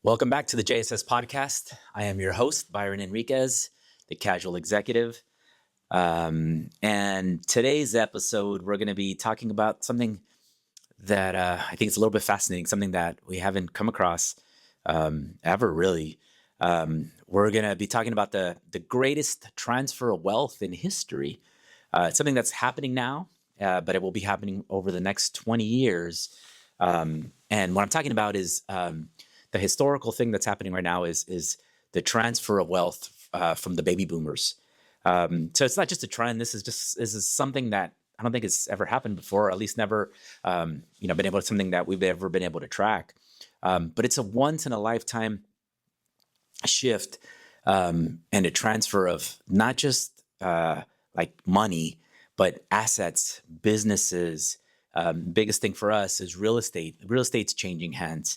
Welcome back to the JSS Podcast. I am your host, Byron Enriquez, the Casual Executive. And today's episode, we're going to be talking about something that I think is a little bit fascinating, something that we haven't come across ever really. We're going to be talking about the greatest transfer of wealth in history. It's something that's happening now, but it will be happening over the next 20 years. And what I'm talking about is the historical thing that's happening right now is the transfer of wealth from the baby boomers. So it's not just a trend. This is something that I don't think it's ever happened before, or at least never, been able to something that we've ever been able to track. But it's a once in a lifetime shift and a transfer of not just like money, but assets, businesses. Biggest thing for us is real estate. Real estate's changing hands.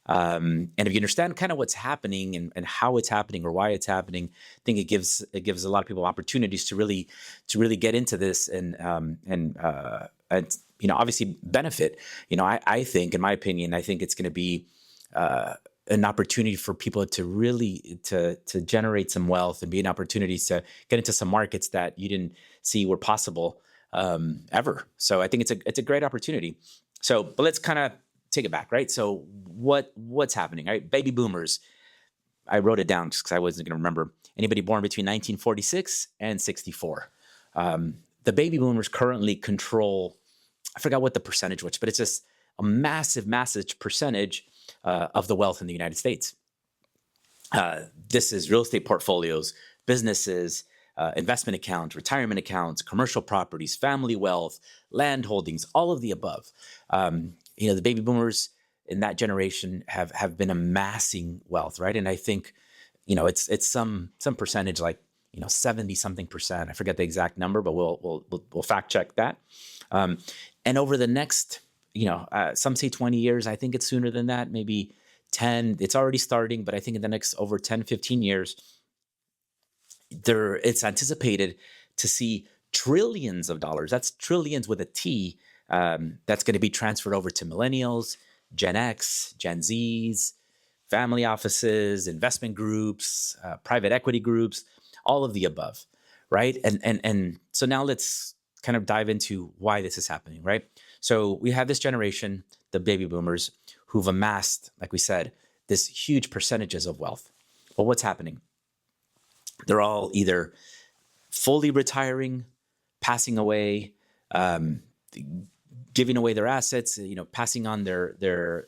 And if you understand kind of what's happening and how it's happening or why it's happening, I think it gives a lot of people opportunities to really get into this and obviously benefit. I think, in my opinion, I think it's going to be an opportunity for people to really to generate some wealth and be an opportunity to get into some markets that you didn't see were possible ever. So I think it's a great opportunity. So, but let's kind of take it back, right? So what's happening, right? Baby boomers. I wrote it down just because I wasn't going to remember. Anybody born between 1946 and 64. The baby boomers currently control, I forgot what the percentage was, but it's just a massive percentage of the wealth in the United States. This is real estate portfolios, businesses, investment accounts, retirement accounts, commercial properties, family wealth, land holdings, all of the above. The baby boomers in that generation have been amassing wealth, right? And I think, it's some percentage, like 70 something percent. I forget the exact number, but we'll fact check that. And over the next, some say 20 years. I think it's sooner than that, maybe 10. It's already starting, but I think in the next over 10, 15 years, it's anticipated to see trillions of dollars. That's trillions with a T. That's going to be transferred over to millennials, Gen X, Gen Zs, family offices, investment groups, private equity groups, all of the above, right? And so now let's kind of dive into why this is happening, right? So we have this generation, the baby boomers, who've amassed, like we said, this huge percentages of wealth. Well, what's happening? They're all either fully retiring, passing away, giving away their assets, passing on their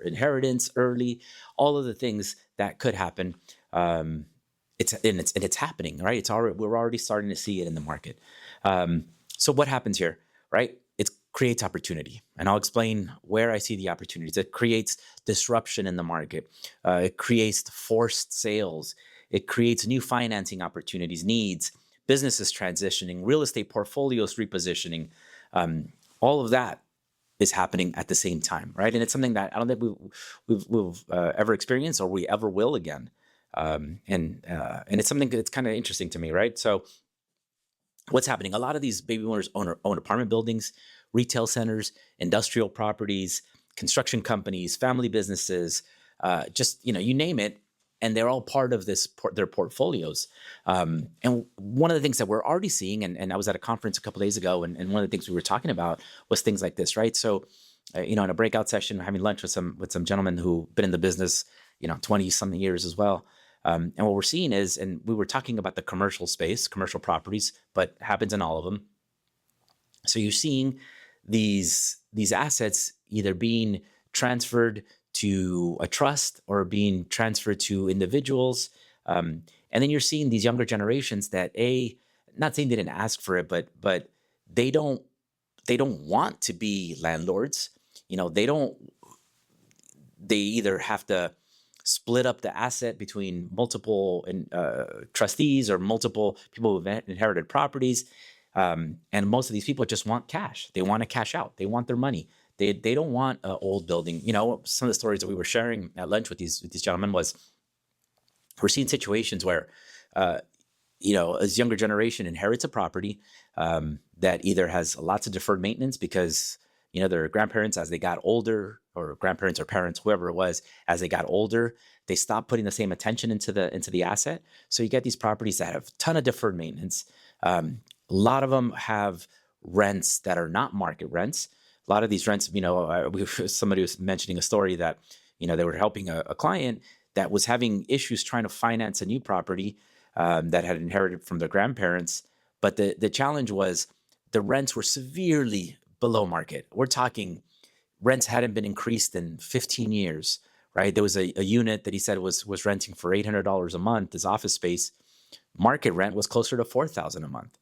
inheritance early, all of the things that could happen. It's happening, right? We're already starting to see it in the market. So what happens here, right? It creates opportunity, and I'll explain where I see the opportunities. It creates disruption in the market. It creates forced sales. It creates new financing opportunities, needs, businesses transitioning, real estate portfolios repositioning. All of that is happening at the same time, right? And it's something that I don't think we've ever experienced or we ever will again. And it's something that's kind of interesting to me, right? So what's happening? A lot of these baby boomers own apartment buildings, retail centers, industrial properties, construction companies, family businesses, you name it. And they're all part of their portfolios. And one of the things that we're already seeing, and I was at a conference a couple of days ago, and one of the things we were talking about was things like this, right? So, in a breakout session, having lunch with some gentlemen who've been in the business, 20 something years as well. And what we're seeing is, and we were talking about the commercial space, commercial properties, but happens in all of them. So you're seeing these assets either being transferred to a trust or being transferred to individuals. And then you're seeing these younger generations that not saying they didn't ask for it, but they don't want to be landlords. They either have to split up the asset between multiple trustees or multiple people who've inherited properties. And most of these people just want cash. They want to cash out. They want their money. They don't want an old building. Some of the stories that we were sharing at lunch with these gentlemen was we're seeing situations where, a younger generation inherits a property that either has lots of deferred maintenance because, their grandparents, as they got older, or grandparents or parents, whoever it was, as they got older, they stopped putting the same attention into the asset. So you get these properties that have a ton of deferred maintenance. A lot of them have rents that are not market rents. A lot of these rents, somebody was mentioning a story that, they were helping a client that was having issues trying to finance a new property that had inherited from their grandparents. But the challenge was the rents were severely below market. We're talking rents hadn't been increased in 15 years, right? There was a unit that he said was renting for $800 a month, his office space. Market rent was closer to $4,000 a month.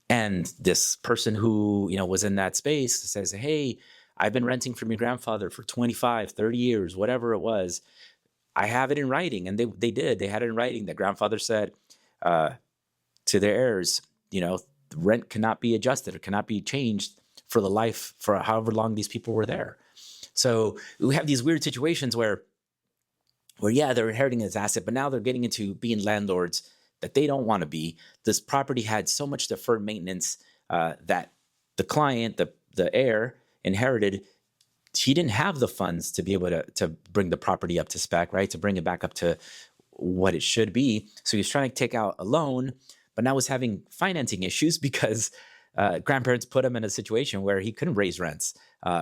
And this person who, was in that space says, hey, I've been renting from your grandfather for 25, 30 years, whatever it was. I have it in writing. And they did. They had it in writing. The grandfather said to their heirs, the rent cannot be adjusted or cannot be changed for the life, for however long these people were there. So we have these weird situations where yeah, they're inheriting this asset, but now they're getting into being landlords that they don't want to be. This property had so much deferred maintenance that the client, the heir, inherited. He didn't have the funds to be able to bring the property up to spec, right? To bring it back up to what it should be. So he's trying to take out a loan, but now was having financing issues because grandparents put him in a situation where he couldn't raise rents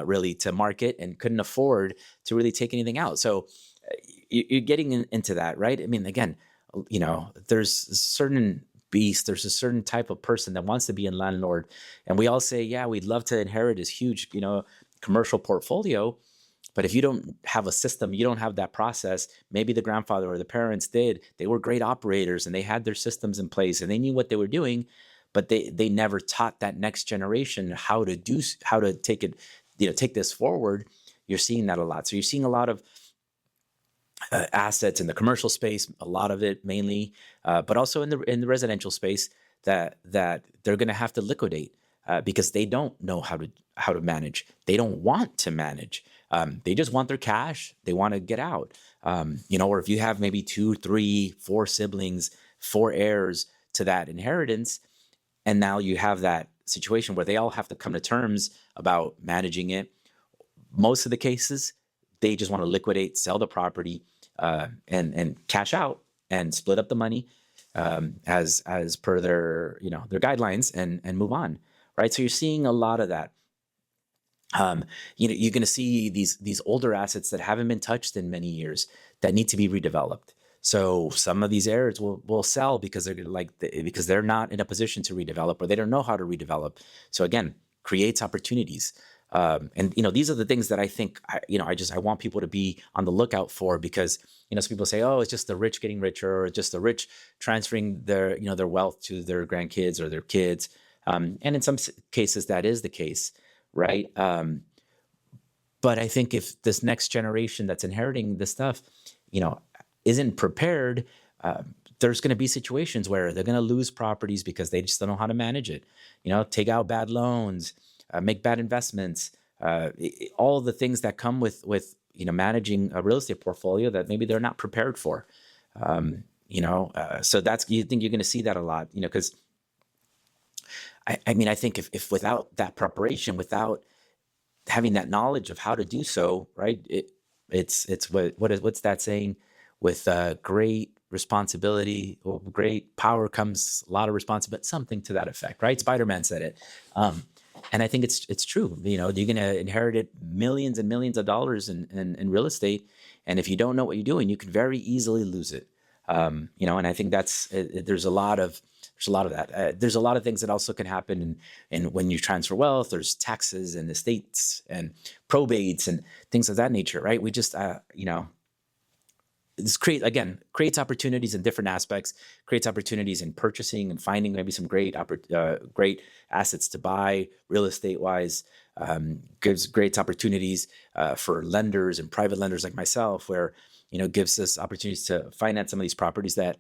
really to market and couldn't afford to really take anything out. So you're getting into that, right? I mean, again, there's a certain beast, there's a certain type of person that wants to be a landlord. And we all say, yeah, we'd love to inherit this huge, commercial portfolio. But if you don't have a system, you don't have that process, maybe the grandfather or the parents did, they were great operators and they had their systems in place and they knew what they were doing, but they never taught that next generation how to take it, take this forward. You're seeing that a lot. So you're seeing a lot of assets in the commercial space, a lot of it mainly, but also in the residential space that they're going to have to liquidate because they don't know how to manage. They don't want to manage. They just want their cash. They want to get out. Or if you have maybe 2, 3, 4 siblings, 4 heirs to that inheritance, and now you have that situation where they all have to come to terms about managing it. Most of the cases, they just want to liquidate, sell the property, and cash out and split up the money as per their guidelines and move on, right? So you're seeing a lot of that. You're going to see these older assets that haven't been touched in many years that need to be redeveloped. So some of these heirs will sell because they're not in a position to redevelop, or they don't know how to redevelop. So again, creates opportunities. And these are the things that I think I want people to be on the lookout for, because some people say, oh, it's just the rich getting richer, or just the rich transferring their wealth to their grandkids or their kids. And in some cases that is the case, right? But I think if this next generation that's inheriting this stuff, isn't prepared, there's going to be situations where they're going to lose properties because they just don't know how to manage it. Take out bad loans, make bad investments, all the things that come with managing a real estate portfolio that maybe they're not prepared for. So you think you're going to see that a lot, because I think if without that preparation, without having that knowledge of how to do so, right? What's that saying? With great responsibility or great power comes a lot of responsibility, something to that effect, right? Spider-Man said it. And I think it's true. You're going to inherit millions and millions of dollars in real estate. And if you don't know what you're doing, you can very easily lose it. And I think there's a lot of that. There's a lot of things that also can happen. And when you transfer wealth, there's taxes and estates and probates and things of that nature, right? We just, this creates opportunities in different aspects, creates opportunities in purchasing and finding maybe some great assets to buy real estate wise, gives great opportunities for lenders and private lenders like myself, where, gives us opportunities to finance some of these properties that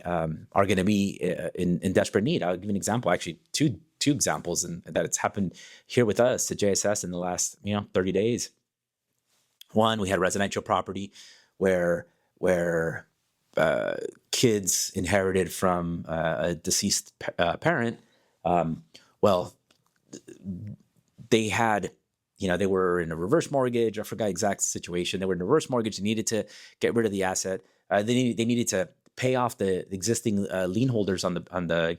are going to be in desperate need. I'll give you an example, actually two examples, and that it's happened here with us at JSS in the last 30 days. One, we had a residential property where kids inherited from a deceased parent. Well, they had, they were in a reverse mortgage. I forgot exact situation. They were in a reverse mortgage. They needed to get rid of the asset. They needed to pay off the existing lien holders on the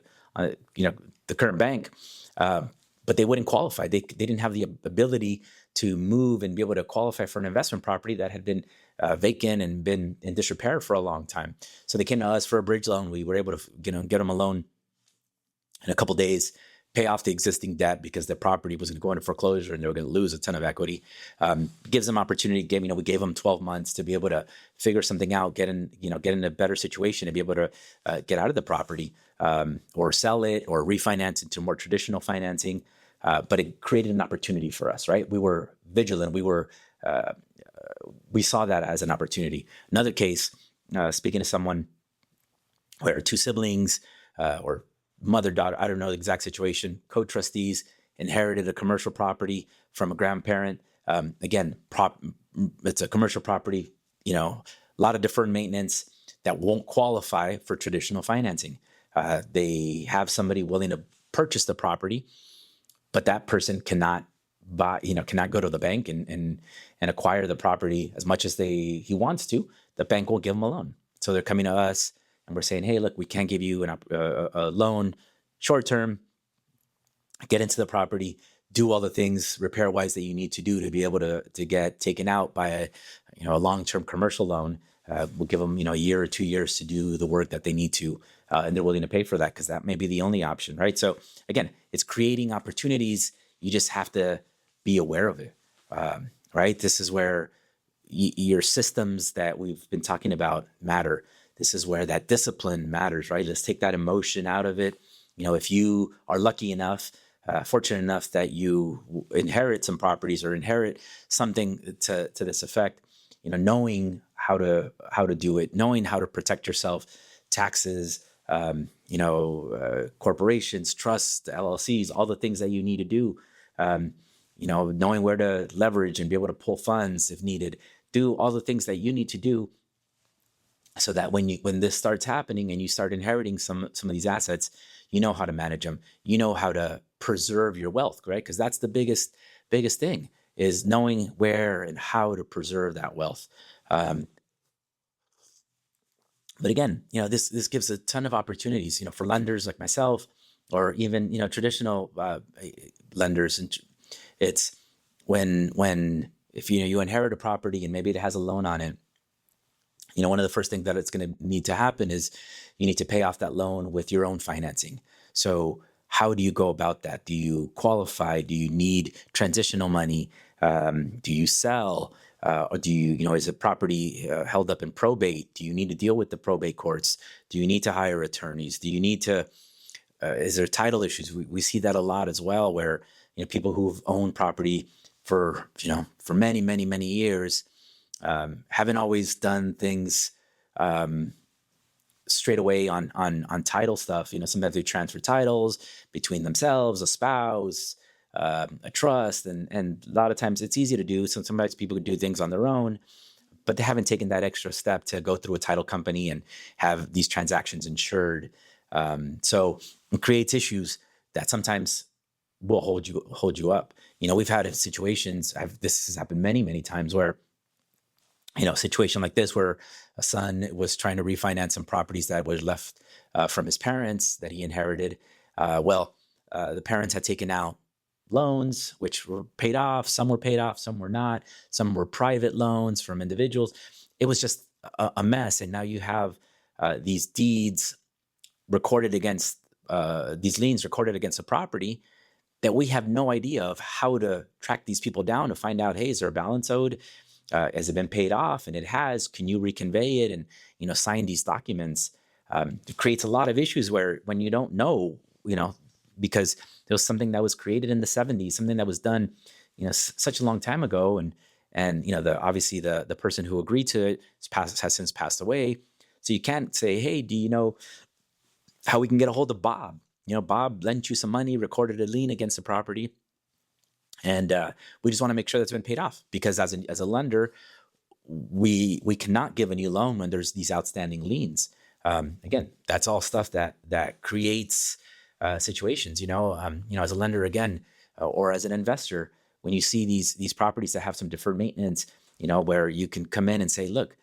current bank, but they wouldn't qualify. They didn't have the ability to move and be able to qualify for an investment property that had been vacant and been in disrepair for a long time. So they came to us for a bridge loan. We were able to get them a loan in a couple of days, pay off the existing debt because the property was going to go into foreclosure and they were going to lose a ton of equity. Gives them opportunity. We gave them 12 months to be able to figure something out, get in a better situation and be able to get out of the property, or sell it or refinance into more traditional financing. But it created an opportunity for us, right? We were vigilant. We saw that as an opportunity. Another case, speaking to someone where two siblings, or mother, daughter, I don't know the exact situation, co-trustees inherited a commercial property from a grandparent. Again, it's a commercial property, a lot of deferred maintenance that won't qualify for traditional financing. They have somebody willing to purchase the property, but that person cannot cannot go to the bank and acquire the property as much as he wants to. The bank won't give them a loan. So they're coming to us and we're saying, hey, look, we can't give you a loan short term. Get into the property, do all the things repair wise that you need to do to be able to get taken out by a long-term commercial loan. We'll give them a year or 2 years to do the work that they need to, and they're willing to pay for that because that may be the only option, right? So again, it's creating opportunities. You just have to be aware of it, right? This is where your systems that we've been talking about matter. This is where that discipline matters, right? Let's take that emotion out of it. If you are lucky enough, fortunate enough that you inherit some properties or inherit something to this effect, knowing how to do it, knowing how to protect yourself, taxes, corporations, trusts, LLCs, all the things that you need to do, knowing where to leverage and be able to pull funds if needed, do all the things that you need to do so that when this starts happening and you start inheriting some of these assets, you know how to manage them, you know how to preserve your wealth, right? Because that's the biggest thing, is knowing where and how to preserve that wealth. But again, this gives a ton of opportunities, for lenders like myself, or even traditional lenders. And it's when if you inherit a property and maybe it has a loan on it, one of the first things that it's going to need to happen is you need to pay off that loan with your own financing. So how do you go about that? Do you qualify? Do you need transitional money? Do you sell? Or do you, is a property held up in probate? Do you need to deal with the probate courts? Do you need to hire attorneys? Do you need to, is there title issues? We see that a lot as well, where, people who've owned property for many, many, many years, haven't always done things straight away on title stuff. Sometimes they transfer titles between themselves, a spouse, a trust, and a lot of times it's easy to do. So sometimes people can do things on their own, but they haven't taken that extra step to go through a title company and have these transactions insured. So it creates issues that sometimes will hold you up. We've had situations. This has happened many, many times where, a situation like this where a son was trying to refinance some properties that was left from his parents that he inherited. The parents had taken out loans, which were paid off. Some were paid off, some were not. Some were private loans from individuals. It was just a mess. And now you have these deeds recorded against, these liens recorded against a property that we have no idea of how to track these people down to find out, hey, is there a balance owed? Has it been paid off? And it has. Can you reconvey it and sign these documents? It creates a lot of issues where when you don't know, because there was something that was created in the 70s, something that was done, such a long time ago, and obviously the person who agreed to it has since passed away. So you can't say, hey, do you know how we can get a hold of Bob? Bob lent you some money, recorded a lien against the property. And we just want to make sure that's been paid off, because as a lender, we cannot give a new loan when there's these outstanding liens. Again, that's all stuff that creates situations. As a lender, again, or as an investor, when you see these properties that have some deferred maintenance, where you can come in and say, look,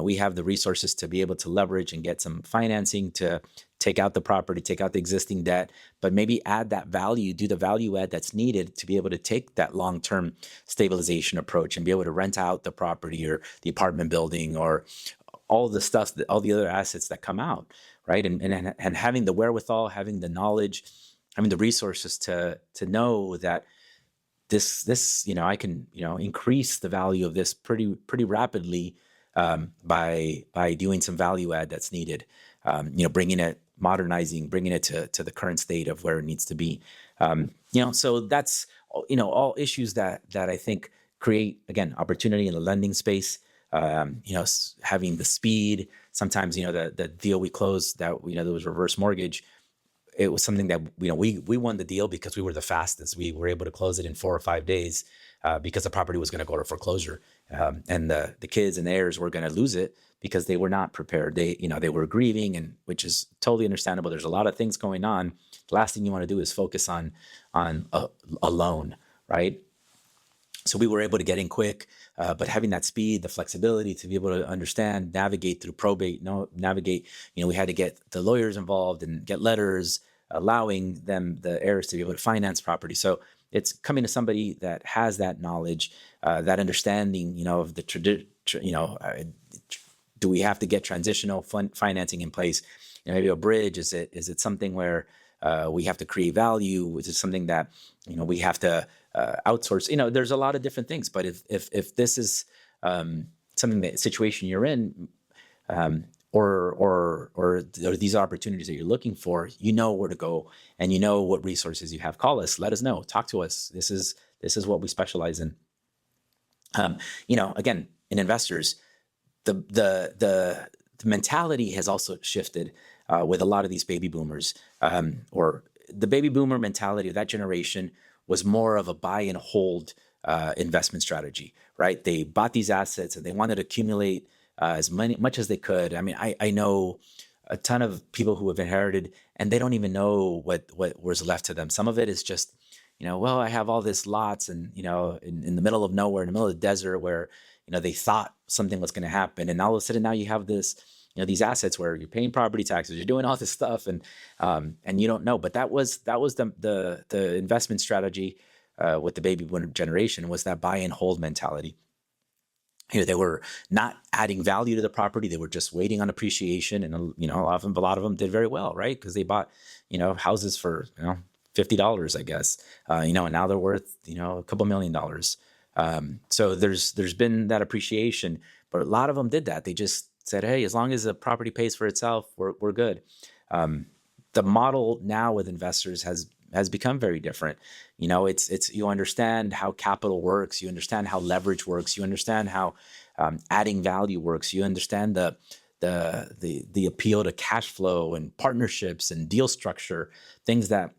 we have the resources to be able to leverage and get some financing to take out the property, take out the existing debt, but maybe add that value, do the value add that's needed to be able to take that long-term stabilization approach and be able to rent out the property or the apartment building or all the stuff, all the other assets that come out, right? And having the wherewithal, having the knowledge, having the resources to know that this I can increase the value of this pretty rapidly by doing some value add that's needed, bringing it, modernizing, bringing it to the current state of where it needs to be. So that's all issues that I think create, again, opportunity in the lending space. Having the speed. Sometimes the deal we closed that there was reverse mortgage. It was something that we won the deal because we were the fastest. We were able to close it in 4 or 5 days because the property was going to go to foreclosure, and the kids and the heirs were going to lose it because they were not prepared. They were grieving, and which is totally understandable. There's a lot of things going on. The last thing you want to do is focus on a loan, right? So we were able to get in quick, but having that speed, the flexibility to be able to understand, navigate through probate, we had to get the lawyers involved and get letters allowing the heirs to be able to finance property. So it's coming to somebody that has that knowledge, that understanding, of the tradition. Do we have to get transitional financing in place? Maybe a bridge. Is it something where we have to create value? Is it something that we have to outsource? There's a lot of different things. But if this is something that situation you're in, or these opportunities that you're looking for, where to go and what resources you have. Call us, let us know, talk to us. This is what we specialize in. Again, in investors, the mentality has also shifted with a lot of these baby boomers, or the baby boomer mentality of that generation was more of a buy and hold investment strategy, right? They bought these assets and they wanted to accumulate as much as they could. I mean, I know a ton of people who have inherited and they don't even know what was left to them. Some of it is just, well, I have all this lots and, in the middle of nowhere, in the middle of the desert where, they thought something was going to happen. And all of a sudden now you have this, these assets where you're paying property taxes, you're doing all this stuff and you don't know. But that was the investment strategy with the baby boomer generation, was that buy and hold mentality. They were not adding value to the property. They were just waiting on appreciation. And, a lot of them did very well, right? Because they bought, houses for, $50, I guess, and now they're worth, a couple $1 million. So there's been that appreciation, but a lot of them did that. They just said, hey, as long as the property pays for itself, we're good. The model now with investors has become very different. It's you understand how capital works, you understand how leverage works, you understand how adding value works, you understand the appeal to cash flow and partnerships and deal structure, things that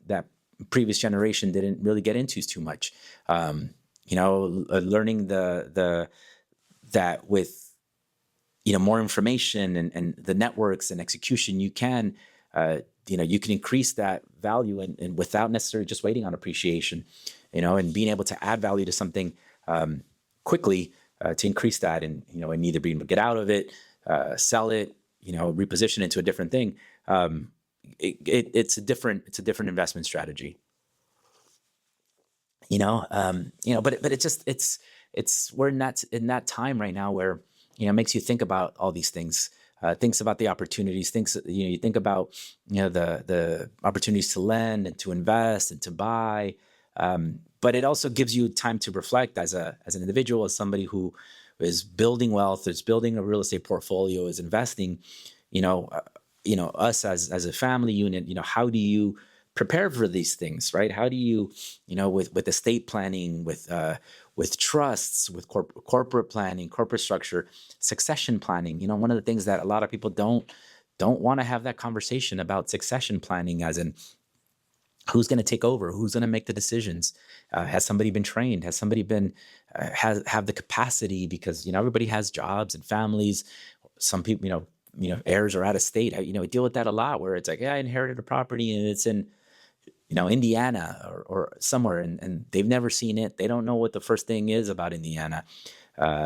previous generation didn't really get into too much. Learning that with more information and the networks and execution, you can increase that value and without necessarily just waiting on appreciation, and being able to add value to something quickly to increase that and either being able to get out of it, sell it, reposition it to a different thing. It's a different investment strategy. But it's we're in that time right now where it makes you think about all these things, thinks about the opportunities, you think about the opportunities to lend and to invest and to buy, but it also gives you time to reflect as an individual, as somebody who is building wealth, is building a real estate portfolio, is investing. Us as a family unit, how do you prepare for these things, right? How do you, with estate planning, with trusts, with corporate planning, corporate structure, succession planning? One of the things that a lot of people don't want to have that conversation about succession planning, as in who's going to take over, who's going to make the decisions. Has somebody been trained? Has somebody been have the capacity? Because everybody has jobs and families. Some people, heirs are out of state. I deal with that a lot, where it's like, yeah, I inherited a property and it's in Indiana or somewhere, and they've never seen it. They don't know what the first thing is about Indiana.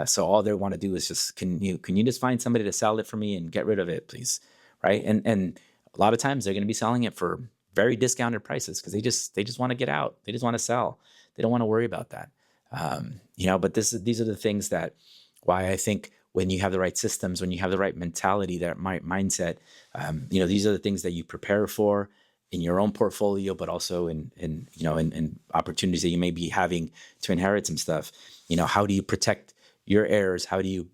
So all they want to do is just, can you just find somebody to sell it for me and get rid of it, please? Right. And a lot of times they're going to be selling it for very discounted prices because they just want to get out. They just want to sell. They don't want to worry about that. But these are the things that why I think when you have the right systems, when you have the right mentality, that mindset, these are the things that you prepare for in your own portfolio, but also in opportunities that you may be having to inherit some stuff. How do you protect your heirs? How do you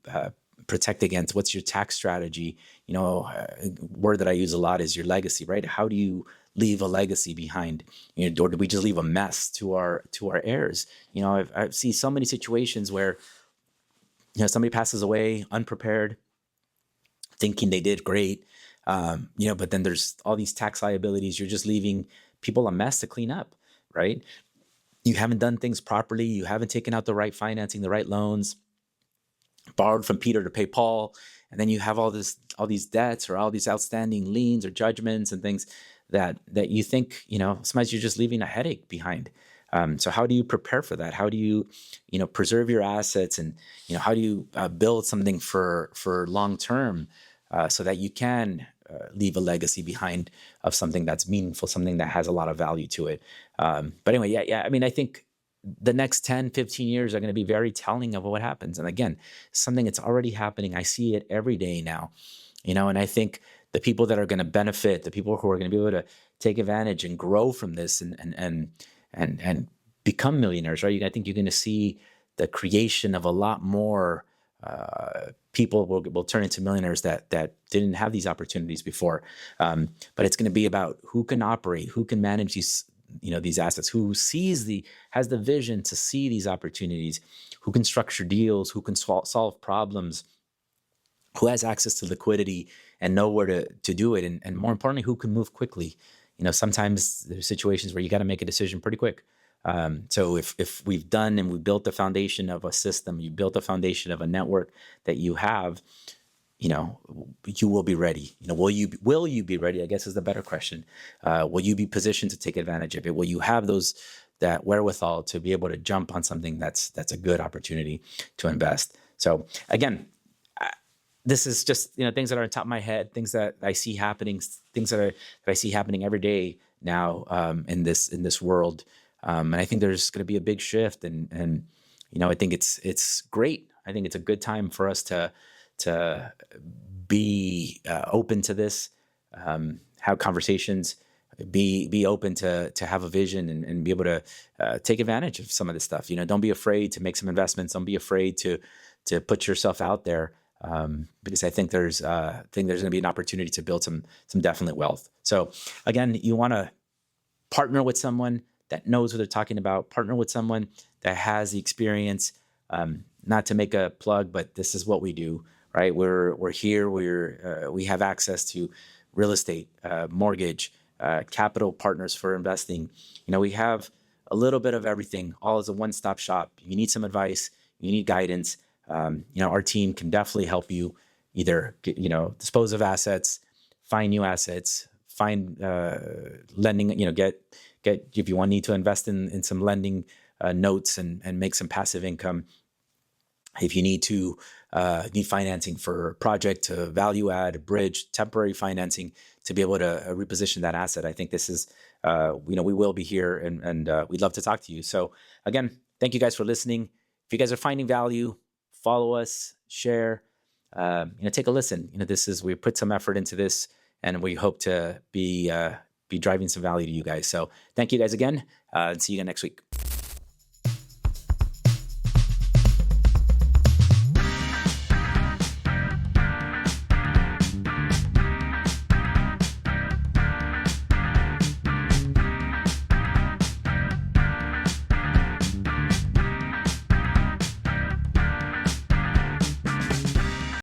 protect against, what's your tax strategy? Word that I use a lot is your legacy, right? How do you leave a legacy behind? Or do we just leave a mess to our heirs? I've seen so many situations where somebody passes away unprepared, thinking they did great, but then there's all these tax liabilities. You're just leaving people a mess to clean up, right? You haven't done things properly. You haven't taken out the right financing, the right loans, borrowed from Peter to pay Paul, and then you have all these debts or all these outstanding liens or judgments and things that you think, sometimes you're just leaving a headache behind. So how do you prepare for that? How do you, preserve your assets, and how do you build something for long term, so that you can leave a legacy behind of something that's meaningful, something that has a lot of value to it. But anyway, yeah. I mean, I think the next 10, 15 years are going to be very telling of what happens. And again, something that's already happening. I see it every day now, and I think the people that are going to benefit, the people who are going to be able to take advantage and grow from this and become millionaires, right? I think you're going to see the creation of a lot more people will turn into millionaires that didn't have these opportunities before. But it's going to be about who can operate, who can manage these assets, who has the vision to see these opportunities, who can structure deals, who can solve problems, who has access to liquidity and know where to do it. And more importantly, who can move quickly. Sometimes there's situations where you got to make a decision pretty quick. So if we've done and we built the foundation of a system, you built the foundation of a network that you have, you will be ready. Will you be ready? I guess is the better question. Will you be positioned to take advantage of it? Will you have that wherewithal to be able to jump on something that's a good opportunity to invest? So again, this is just things that are on top of my head, things that I see happening, things that I see happening every day now in this world. And I think there's going to be a big shift, and I think it's great. I think it's a good time for us to be open to this, have conversations, be open to have a vision, and be able to take advantage of some of this stuff. Don't be afraid to make some investments. Don't be afraid to put yourself out there, because I think there's going to be an opportunity to build some definite wealth. So again, you want to partner with someone that knows what they're talking about. Partner with someone that has the experience. Not to make a plug, but this is what we do, right? We're here. We have access to real estate, mortgage, capital partners for investing. We have a little bit of everything, all as a one-stop shop. You need some advice, you need guidance. Our team can definitely help you either dispose of assets, find new assets, find lending. Get if you need to invest in some lending notes and make some passive income. If you need financing for project to value add, bridge, temporary financing to be able to reposition that asset, I think this is, we will be here and we'd love to talk to you. So again, thank you guys for listening. If you guys are finding value, follow us, share, take a listen. We put some effort into this, and we hope to be driving some value to you guys. So thank you guys again, and see you again next week.